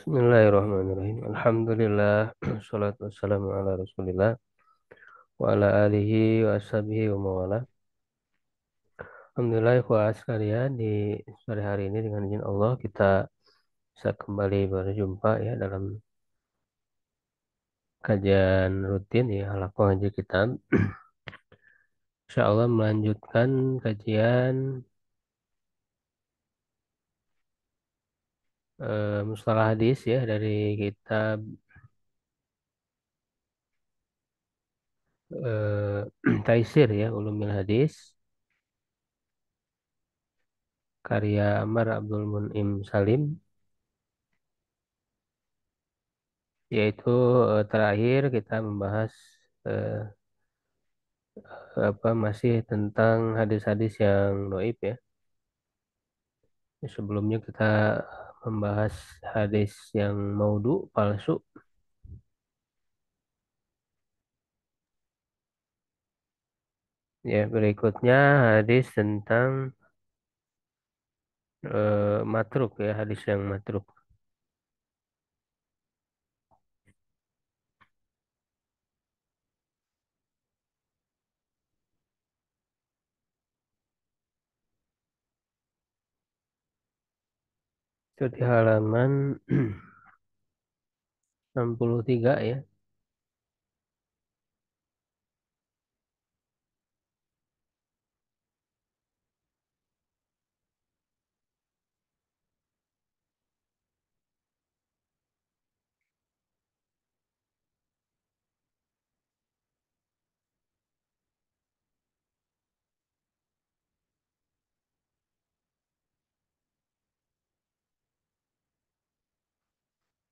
Bismillahirrahmanirrahim. Alhamdulillah. Salatu wassalamu ala rasulillah. Wa ala alihi wa ashabihi wa mawala. Alhamdulillah ikhwah sekalian, di sore hari ini dengan izin Allah kita bisa kembali berjumpa ya dalam kajian rutin ya halaqah ngaji kitab. Insya Allah melanjutkan kajian mustalah hadis ya dari kitab Taisir ya Ulumul Hadis karya Amar Abdul Mun'im Salim, yaitu terakhir kita membahas eh, masih tentang hadis-hadis yang doib ya. Sebelumnya kita membahas hadis yang maudhu, palsu. Ya, berikutnya hadis tentang matruk ya, hadis yang matruk. Itu di halaman 63 ya.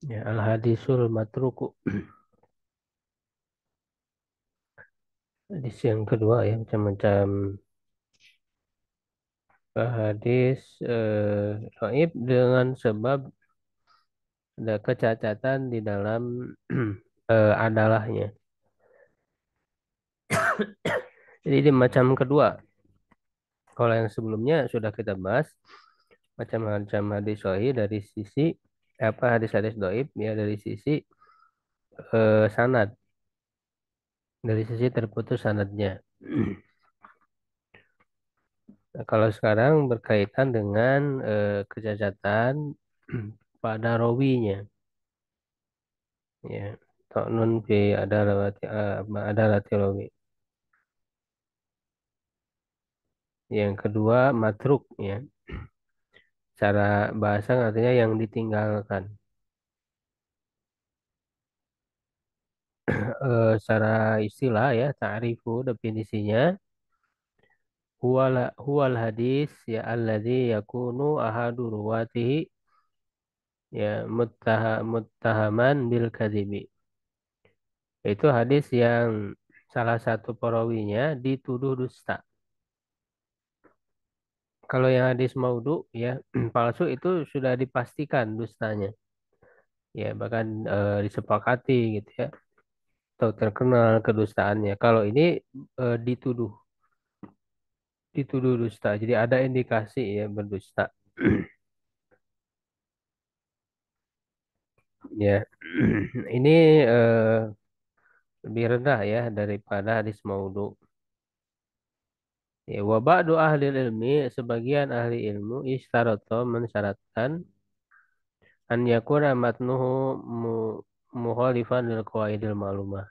Ya, al-hadisul matruku. Hadis yang kedua ya, macam-macam hadis dhaif dengan sebab ada kecacatan di dalam adalahnya. Jadi di macam kedua, kalau yang sebelumnya sudah kita bahas macam-macam hadis sahih dari sisi hadis-hadis dhaif ya dari sisi sanad, dari sisi terputus sanadnya. Nah, kalau sekarang berkaitan dengan kecacatan pada rawinya ya. Ta'nun fi adalati rawi. Yang kedua matruk ya. Cara bahasa artinya yang ditinggalkan. Secara istilah ya, ta'rifu definisinya huwal hadis ya alladzi yakunu ahadu ruwatihi ya muttahaman bil kadzibi. Itu hadis yang salah satu perawinya dituduh dusta. Kalau yang hadis maudhu ya palsu itu sudah dipastikan dustanya. Ya bahkan disepakati gitu ya atau terkenal kedustaannya. Kalau ini dituduh dusta. Jadi ada indikasi ya berdusta. Ya. Ini lebih rendah ya daripada hadis maudhu. Ya, wa ba'du ahli ilmi, sebagian ahli ilmu isyaratto mensyaratkan an yakuna matnuhu mukhalifan lil qawaidil ma'lumah.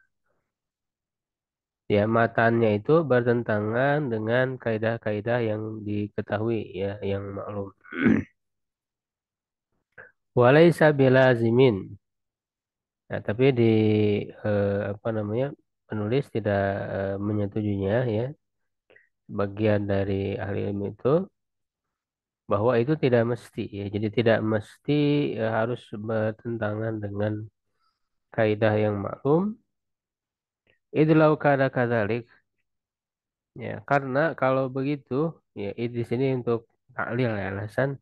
Ya, matannya itu bertentangan dengan kaidah-kaidah yang diketahui ya, yang maklum. Walaysa bilazimin. Nah, tapi apa namanya? Penulis tidak menyetujuinya ya. Bagian dari ahli ilmu itu bahwa itu tidak mesti ya. Jadi tidak mesti harus bertentangan dengan kaidah yang maklum. Idlau kada kadzalik ya, karena kalau begitu ya di sini untuk taklil ya alasan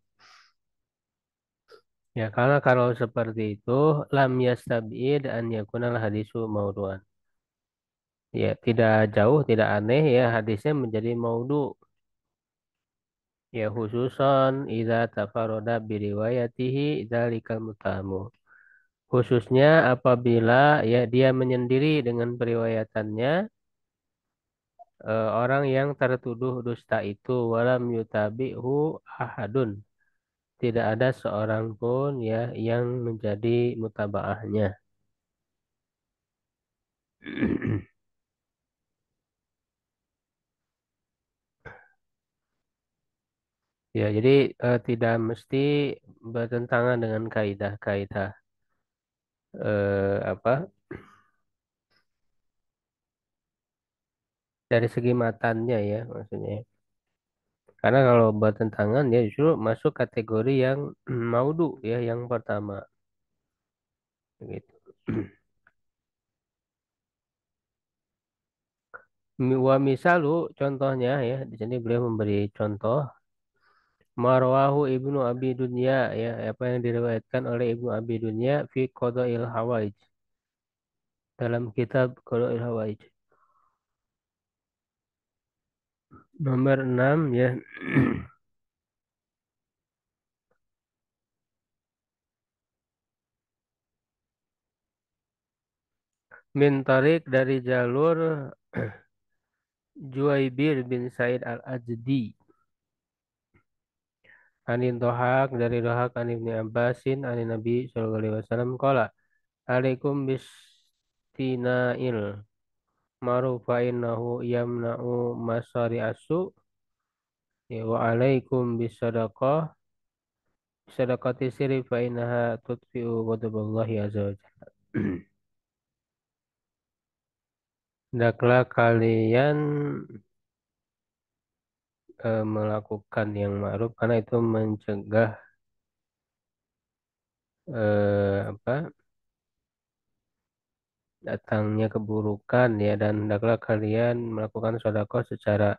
ya, karena kalau seperti itu lam yastabid an yakunal hadisu maudhu'an. Ya, tidak jauh, tidak aneh ya hadisnya menjadi maudhu. Ya khususon idza tafaroda biriwayatihi dzalikal mutahamu. Khususnya apabila ya dia menyendiri dengan periwayatannya orang yang tertuduh dusta itu walam yutabi'hu ahadun. Tidak ada seorang pun ya yang menjadi mutabaahnya. Ya, jadi tidak mesti bertentangan dengan kaidah-kaidah apa dari segi matannya ya maksudnya. Karena kalau bertentangan ya justru masuk kategori yang maudu ya yang pertama gitu. Wa misalu contohnya ya di sini beliau memberi contoh Marwahu Ibnu Abi Dunya ya apa yang diriwayatkan oleh Ibnu Abi Dunya fi Qadail Hawaij dalam kitab Qadail Hawaij nomor 6 ya min tarik dari jalur Juwaibir bin Said Al-Ajdi Anin Dohak dari Dohak an Ibni Abbasin anin Nabi Sallallahu Alaihi Wasallam qala alaikum bistina'il ma'ruf fa innahu yamna'u masari asu ya, wa alaikum bisadaqah sadaqati sirri fa innaha tudfi'u ghadaballahi azza wa jalla. Hendaklah kalian melakukan yang ma'ruf karena itu mencegah apa datangnya keburukan ya dan hendaklah kalian melakukan sedekah secara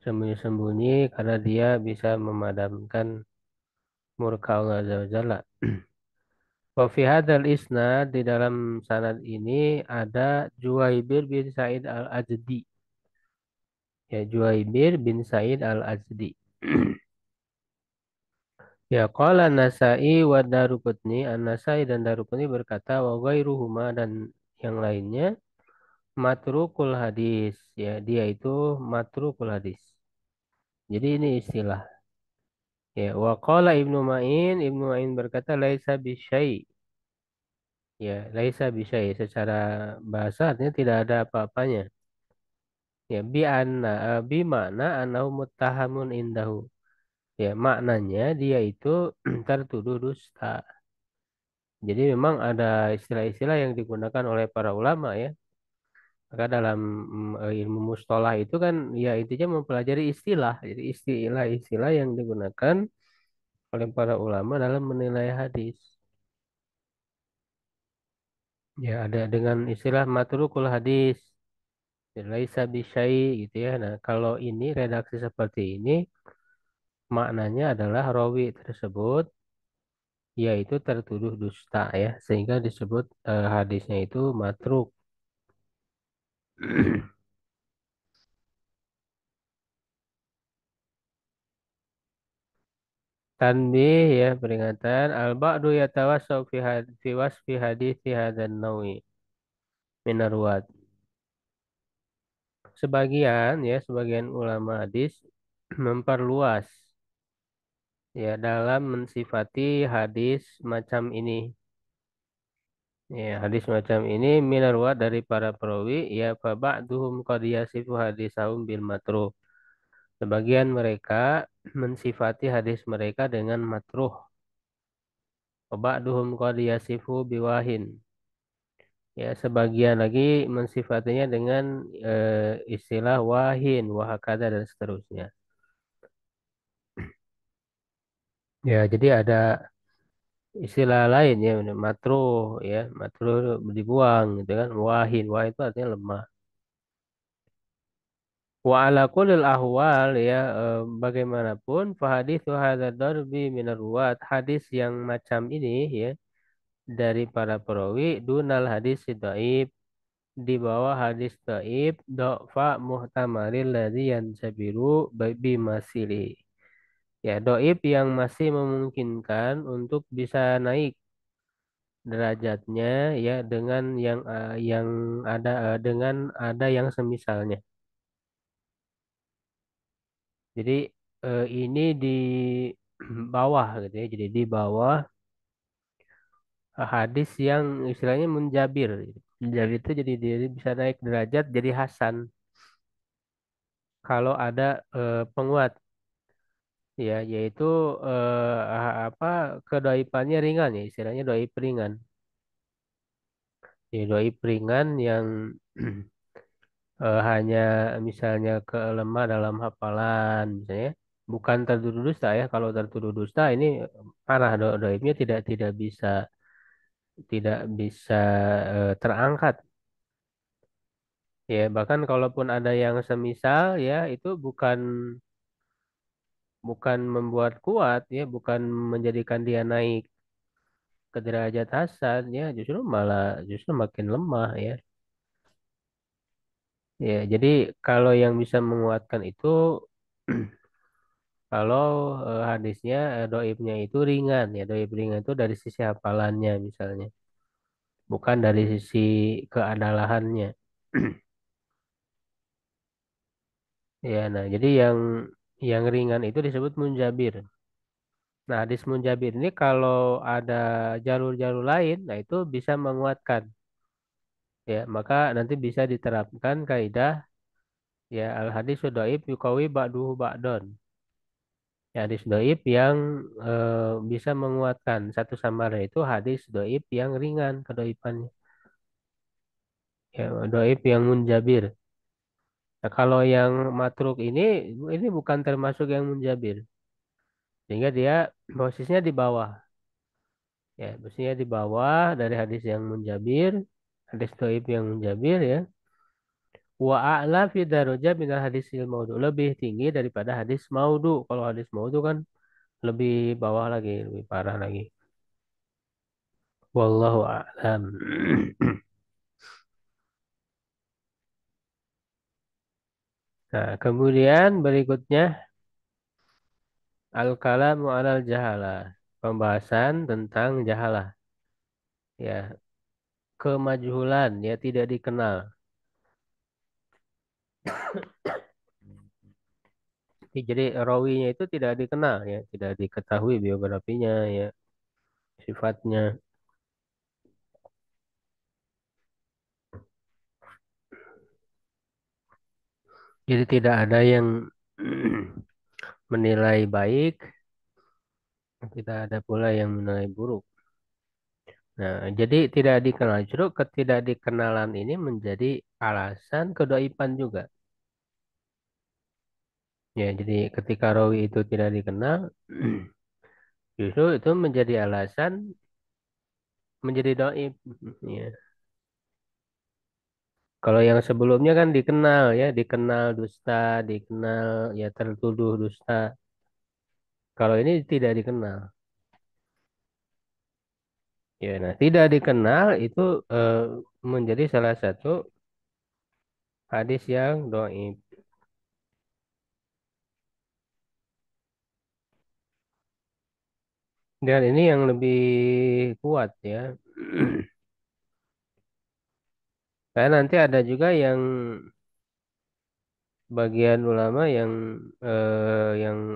sembunyi-sembunyi karena dia bisa memadamkan murka Allah Azza wa Jalla. Wa fi hadzal isnad di dalam sanad ini ada Juwaibir bin Said Al-Ajdi. Ya Juwaibir bin Said Al-Ajdi. Ya qala Nasai wa Daruqutni, An-Nasai dan Daruqutni berkata wa ghairuhuma dan yang lainnya matrukul hadis. Ya dia itu matrukul hadis. Jadi ini istilah. Ya, wa qala Ibnu Ma'in berkata laisa bisyai. Ya, laisa bisyai secara bahasa artinya tidak ada apa-apanya. Ya, bi makna annahu muttahamun indahu. Ya, maknanya dia itu tertuduh dusta. Jadi memang ada istilah-istilah yang digunakan oleh para ulama ya. Maka dalam ilmu mustalah itu kan ya intinya mempelajari istilah. Jadi istilah-istilah yang digunakan oleh para ulama dalam menilai hadis. Ya, ada dengan istilah matrukul hadis, laisa bisyai gitu ya. Nah, kalau ini redaksi seperti ini maknanya adalah rawi tersebut yaitu tertuduh dusta ya, sehingga disebut hadisnya itu matruk. Tanbih ya peringatan al-ba'du yatawassau fi wasfi hadithi hadan nawi minarwat. Sebagian ulama hadis memperluas ya dalam mensifati hadis macam ini. Ya, hadis macam ini minarwat dari para perawi ya fa ba'duhum qad yasifu hadisahum bil matruh. Sebagian mereka mensifati hadis mereka dengan matruh. Wa ba'duhum qad yasifu biwahin. Ya, sebagian lagi mensifatinya dengan istilah wahin, wahakada dan seterusnya. Ya, jadi ada istilah lain ya, matruh ya, matruh dibuang gitu kan. Wahin, wahin itu artinya lemah. Wa ala kullil ahwal ya bagaimanapun fahadithu hadza darbi minar ruwat hadis yang macam ini ya dari para perawi dunal hadis dhaif di bawah hadis dhaif do'fa muhtamalil ladzi yansabiru bimasili ya dhaif yang masih memungkinkan untuk bisa naik derajatnya ya dengan yang ada dengan ada yang semisalnya. Jadi ini di bawah gitu ya. Jadi di bawah hadis yang istilahnya munjabir. Munjabir itu jadi dia bisa naik derajat jadi hasan kalau ada penguat ya, yaitu apa kedaipannya ringan ya, istilahnya doib ringan. Ya, doib ringan yang hanya misalnya kelemah dalam hafalan misalnya, bukan tertuduh dusta ya. Kalau tertuduh dusta ini parah, doibnya tidak bisa terangkat ya. Bahkan kalaupun ada yang semisal ya, itu bukan membuat kuat ya, bukan menjadikan dia naik ke derajat hasan ya, justru makin lemah ya. Ya, jadi kalau yang bisa menguatkan itu kalau hadisnya doibnya itu ringan ya, doib ringan itu dari sisi hafalannya misalnya, bukan dari sisi keadalahannya. Ya, nah jadi yang ringan itu disebut munjabir. Nah, hadis munjabir ini kalau ada jalur-jalur lain, nah itu bisa menguatkan. Ya, maka nanti bisa diterapkan kaidah ya al hadis dhaif yuqawi ba'duhu ba'don. Ya, hadis dhaif yang bisa menguatkan satu sama lain itu hadis dhaif yang ringan kedhaifannya. Ya, dhaif yang munjabir. Nah, kalau yang matruk ini bukan termasuk yang munjabir. Sehingga dia posisinya di bawah. Ya, posisinya di bawah dari hadis yang munjabir, hadis dhaif yang munjabir ya. Wa a'la fi darajah minal hadisil maudu. Lebih tinggi daripada hadis maudu. Kalau hadis maudu kan lebih bawah lagi, lebih parah lagi. Wallahu a'lam. Nah, kemudian berikutnya al-kalamu alal jahalah. Pembahasan tentang jahalah. Ya, kemajhulan ya tidak dikenal. Jadi rawinya itu tidak dikenal ya, tidak diketahui biografinya ya, sifatnya. Jadi tidak ada yang menilai baik, tidak ada pula yang menilai buruk. Nah, jadi tidak dikenal. Justru ketidakdikenalan ini menjadi alasan kedaipan juga. Ya, jadi ketika rawi itu tidak dikenal, justru itu menjadi alasan menjadi doib. Ya. Kalau yang sebelumnya kan dikenal ya, dikenal dusta, dikenal ya tertuduh dusta. Kalau ini tidak dikenal. Ya, nah tidak dikenal itu eh, menjadi salah satu hadis yang doib. Dan ini yang lebih kuat ya. Karena nanti ada juga yang bagian ulama yang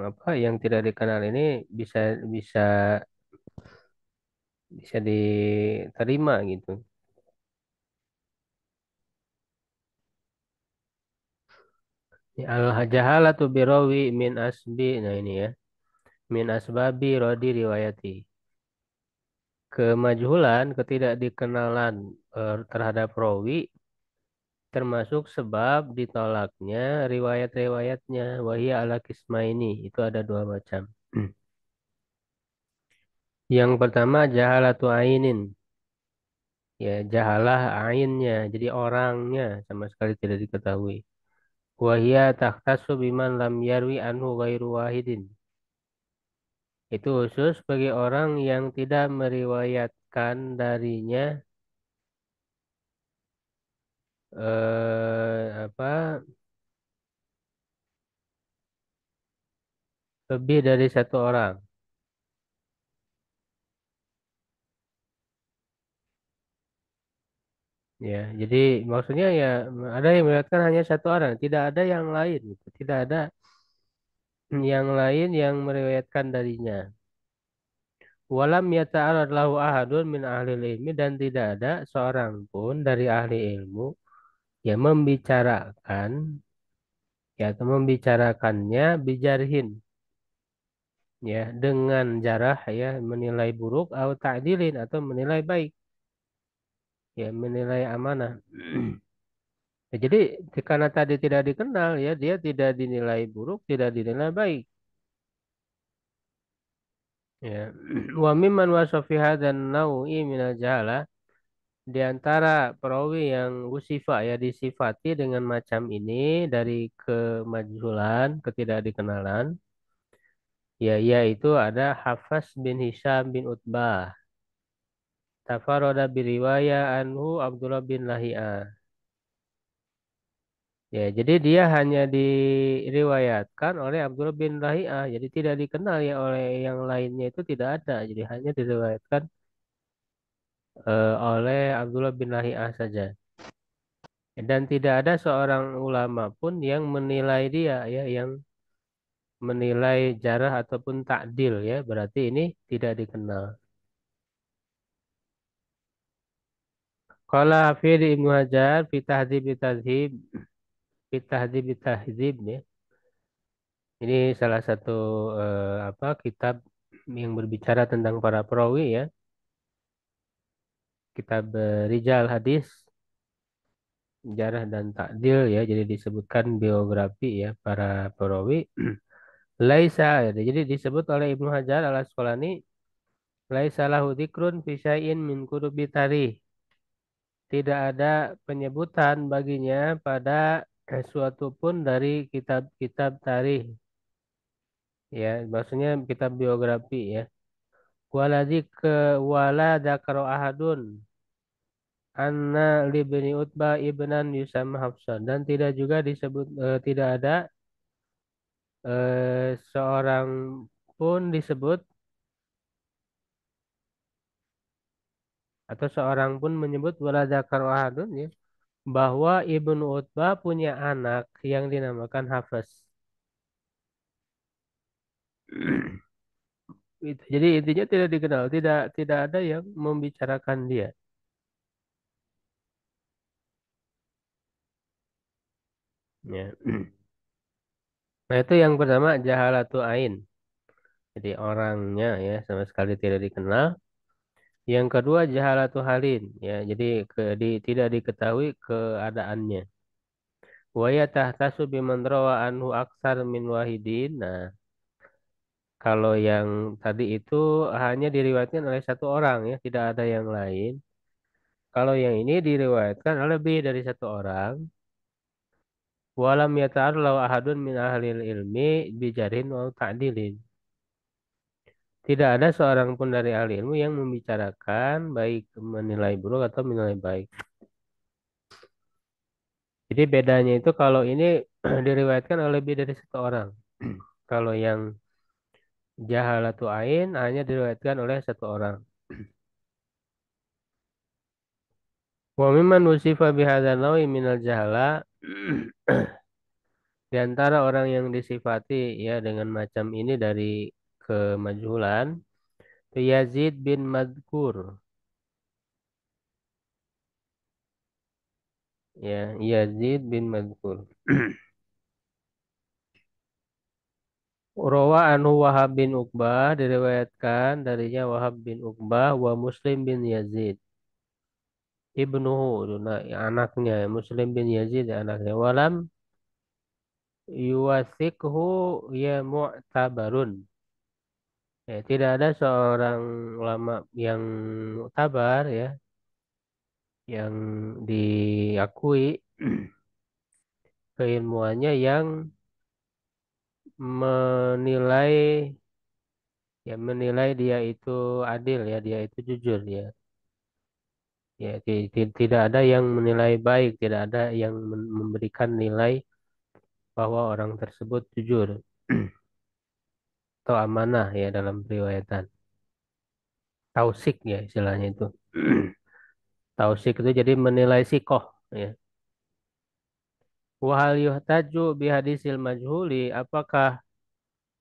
apa yang tidak dikenal ini bisa bisa bisa diterima gitu. Al jahalatu birawi min asbi, nah ini ya, min asbabi rodi riwayati. Kemajhulan, ketidakdikenalan terhadap rawi termasuk sebab ditolaknya riwayat-riwayatnya. Wahia ala kismaini, itu ada dua macam. Yang pertama jahalatu ainin, ya jahalah ainnya, jadi orangnya sama sekali tidak diketahui. Wahia takhtasu biman lam yarwi anhu ghairu wahidin. Itu khusus bagi orang yang tidak meriwayatkan darinya apa lebih dari satu orang. Ya, jadi maksudnya ya ada yang meriwayatkan hanya satu orang, tidak ada yang lain gitu. Tidak ada yang lain yang meriwayatkan darinya. Walam yata'arad lahu ahadun min ahli ilmi dan tidak ada seorang pun dari ahli ilmu yang membicarakan ya atau membicarakannya bijarhin ya dengan jarah ya menilai buruk atau ta'dilin atau menilai baik ya menilai amanah. Ya, jadi karena tadi tidak dikenal ya dia tidak dinilai buruk, tidak dinilai baik. Ya. Wa mimman wasafi hadzal nau'i minal jahalah di antara perawi yang usifa ya disifati dengan macam ini dari kemajhulan, ketidakdikenalan, ya yaitu ada Hafs bin Hisham bin Utbah. Tafarada biriwaya anhu Abdullah bin Lahia. Ya, jadi dia hanya diriwayatkan oleh Abdullah bin Lahia. Jadi tidak dikenal ya oleh yang lainnya itu tidak ada. Jadi hanya diriwayatkan oleh Abdullah bin Lahia saja. Dan tidak ada seorang ulama pun yang menilai dia ya, yang menilai jarah ataupun takdil ya. Berarti ini tidak dikenal. Qala Hafidh Ibnu Hajar fi Tahdzib Tahdzib fi Tahdzib Tahdzib ya. Ini salah satu apa kitab yang berbicara tentang para perawi ya, kitab Rijal Hadis, Jarah dan Ta'dil ya. Jadi disebutkan biografi ya para perawi. Laisa ya. Jadi disebut oleh Ibnu Hajar Al Asqalani laisa lahu dzikrun fi syai'in min kutubi tarikh. Tidak ada penyebutan baginya pada suatu pun dari kitab-kitab tarikh ya, maksudnya kitab biografi ya. Wala dzakara ahadun anna libni Utbah ibnan Yusam Hafsan dan tidak juga disebut tidak ada seorang pun disebut atau seorang pun menyebut wala dzakara ahadun ya bahwa Ibnu Utbah punya anak yang dinamakan Hafs. Itu. Jadi intinya tidak dikenal, tidak tidak ada yang membicarakan dia. Ya. Nah itu yang pertama jahalatu ain. Jadi orangnya ya sama sekali tidak dikenal. Yang kedua jahalatu halin. Ya jadi tidak diketahui keadaannya. Wa tahtasu biman rawa anhu aksar min wahidin. Nah kalau yang tadi itu hanya diriwayatkan oleh satu orang ya, tidak ada yang lain. Kalau yang ini diriwayatkan oleh lebih dari satu orang. Walam yata'arlau ahadun min ahlil ilmi bijarin wa ta'dilin. Tidak ada seorang pun dari ahli ilmu yang membicarakan baik menilai buruk atau menilai baik. Jadi bedanya itu kalau ini diriwayatkan oleh lebih dari satu orang. Kalau yang jahalatu ain hanya diriwayatkan oleh satu orang. Wa mimman usifa bihadzal nawi minal jahala di antara orang yang disifati ya dengan macam ini dari kemajhulan Yazid bin Madkur ya Yazid bin Madkur Rawa anhu Wahab bin Uqbah diriwayatkan darinya Wahab bin Uqbah wa Muslim bin Yazid ibnuhu nah, anaknya Muslim bin Yazid anaknya walam yuwasikhu ya mu'tabarun ya, tidak ada seorang ulama yang muktabar ya yang diakui keilmuannya yang menilai menilai dia itu adil ya dia itu jujur ya ya tidak ada yang menilai baik tidak ada yang memberikan nilai bahwa orang tersebut jujur atau amanah ya dalam periwayatan tausik ya istilahnya itu Tausik itu jadi menilai sikoh, ya. Wahal yuhtaju bihadisil majhuli, apakah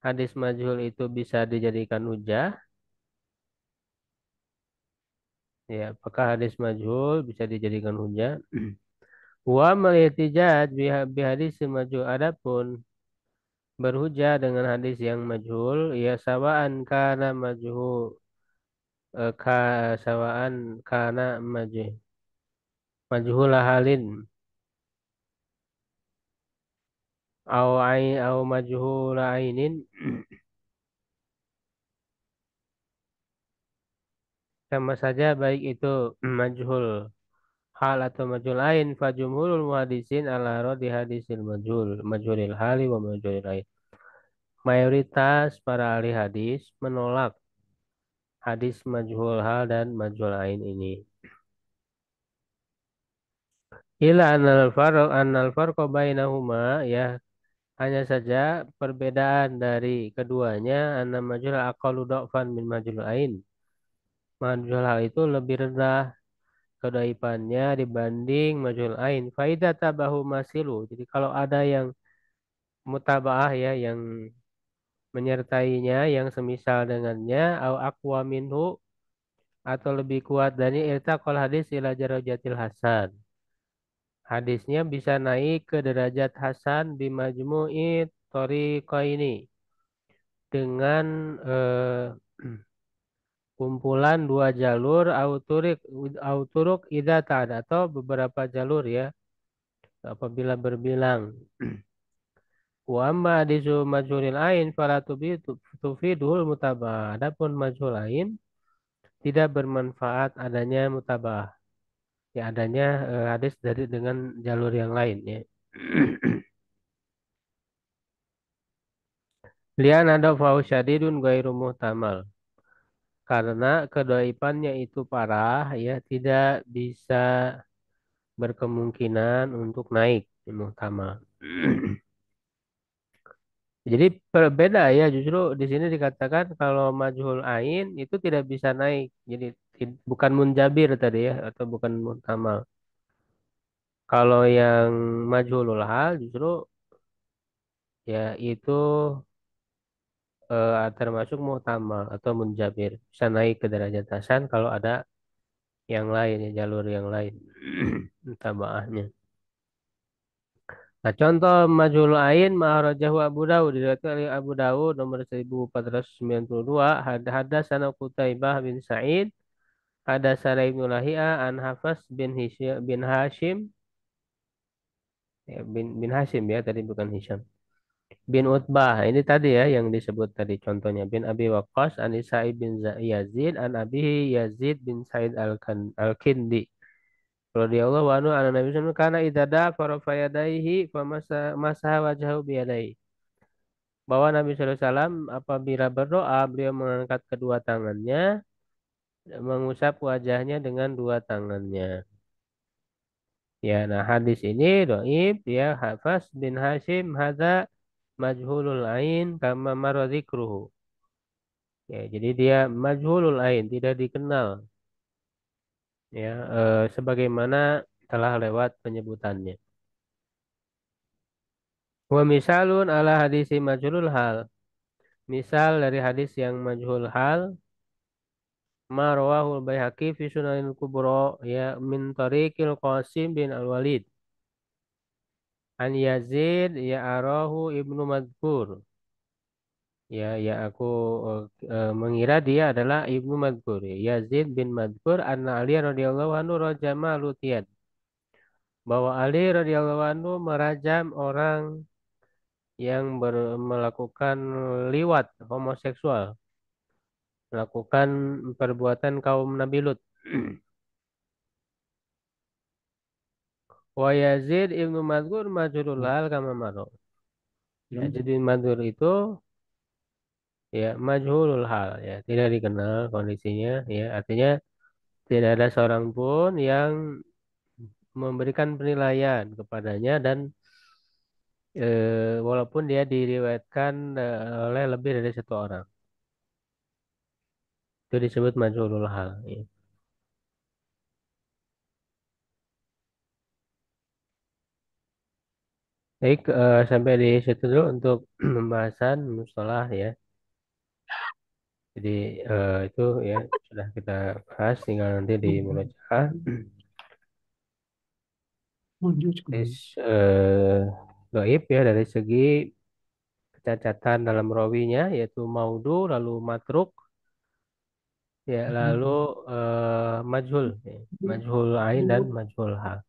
hadis majhul itu bisa dijadikan hujah? Ya, apakah hadis majhul bisa dijadikan hujah? Wa melihtijaj bihadisil majhul. Adapun berhujah dengan hadis yang majhul, ya sawaan kana majhul, sawaan kana majhul halin au majhul ainin, sama saja baik itu majhul hal atau majhul ain, fa jumhurul muhaddisin ala radi hadisil majhulil hali wa majhulil ain. Mayoritas para ahli hadis menolak hadis majhul hal dan majhul ain ini. Ila annal farqa bainahuma, ya, hanya saja perbedaan dari keduanya, anna majhul aqallu dha'fan min majhul ain. Majhul hal itu lebih rendah kedaipannya dibanding majhul ain. Faidah tabahu masilu. Jadi kalau ada yang mutabaah, ya, yang menyertainya, yang semisal dengannya, au aqwa minhu, atau lebih kuat dari irtaqal hadis ila darajatil hasan. Hadisnya bisa naik ke derajat hasan bimajmu'i thoriqaini, dengan kumpulan dua jalur auturuk idza ta'ad, atau beberapa jalur, ya, apabila berbilang. Wa amma hadisu majhulil ain fala tufidul mutabah. Adapun majhul ain tidak bermanfaat adanya mutabah. Ya, adanya hadis dari dengan jalur yang lain, ya. Lian ada fau syadidun ghairu muhtamal. Karena kedaipannya itu parah, ya, tidak bisa berkemungkinan untuk naik muhtamal. Jadi berbeda, ya, justru di sini dikatakan kalau majhul ain itu tidak bisa naik. Jadi bukan munjabir tadi, ya, atau bukan muhtamal. Kalau yang majhulul hal justru, ya, itu termasuk muhtamal atau munjabir. Bisa naik ke derajat hasan kalau ada yang lain, ya, jalur yang lain. Tabaahnya. Nah, contoh majhul ain ma'arajahu Abu Dawud, diriwayatkan oleh Abu Dawud nomor 1492, hadasana Qutaibah bin Sa'id, hadasana Ibnu Lahia an Hafs bin Hashim, ya, bin Hashim, ya, tadi bukan Hisham. Bin Utbah, ini tadi, ya, yang disebut tadi contohnya, bin Abi Waqqas an Sa'id bin Yazid an Abihi Yazid bin Sa'id al-Kindi radhiyallahu anhu anna Nabi sallallahu alaihi wasallam kana idza da'a farafa yadayhi masaha wajhahu biyadayhi. Bahwa Nabi sallallahu alaihi wasallam apabila berdoa, beliau mengangkat kedua tangannya, mengusap wajahnya dengan dua tangannya. Ya, nah, hadis ini dhaif, ya, Hafs bin Hashim hadza majhulul ain kama marra dzikruhu. Ya, jadi dia majhulul ain, tidak dikenal, ya, sebagaimana telah lewat penyebutannya. Wa misalun ala hadisi majhulul hal. Misal dari hadis yang majhul hal, ma rawahul Baihaqi fi Sunanil Kubra, ya, min tariqil Qasim bin Al-Walid an Yazid, ya arahu Ibnu Madkur. Ya, ya, aku mengira dia adalah Ibnu Madkur, ya. Yazid bin Madkur anna Ali radhiyallahu anhu rajama lutiyan, bahwa Ali radhiyallahu anhu merajam orang yang melakukan liwat homoseksual, melakukan perbuatan kaum Nabi Lut. Wa Yazid ibnu Madkur majhulul hal kama maro. Yazid bin Madkur itu, ya, majhulul hal, ya, tidak dikenal kondisinya, ya, artinya tidak ada seorang pun yang memberikan penilaian kepadanya, dan walaupun dia diriwayatkan oleh lebih dari satu orang, itu disebut majhulul hal, ya. Baik, sampai di situ dulu untuk pembahasan mustalah ya. Jadi itu ya sudah kita bahas, tinggal nanti di murojaah. Tes gaib ya dari segi kecacatan dalam rawinya yaitu maudu, lalu matruk, ya lalu majhul, ya. Majhul ain dan majhul hal.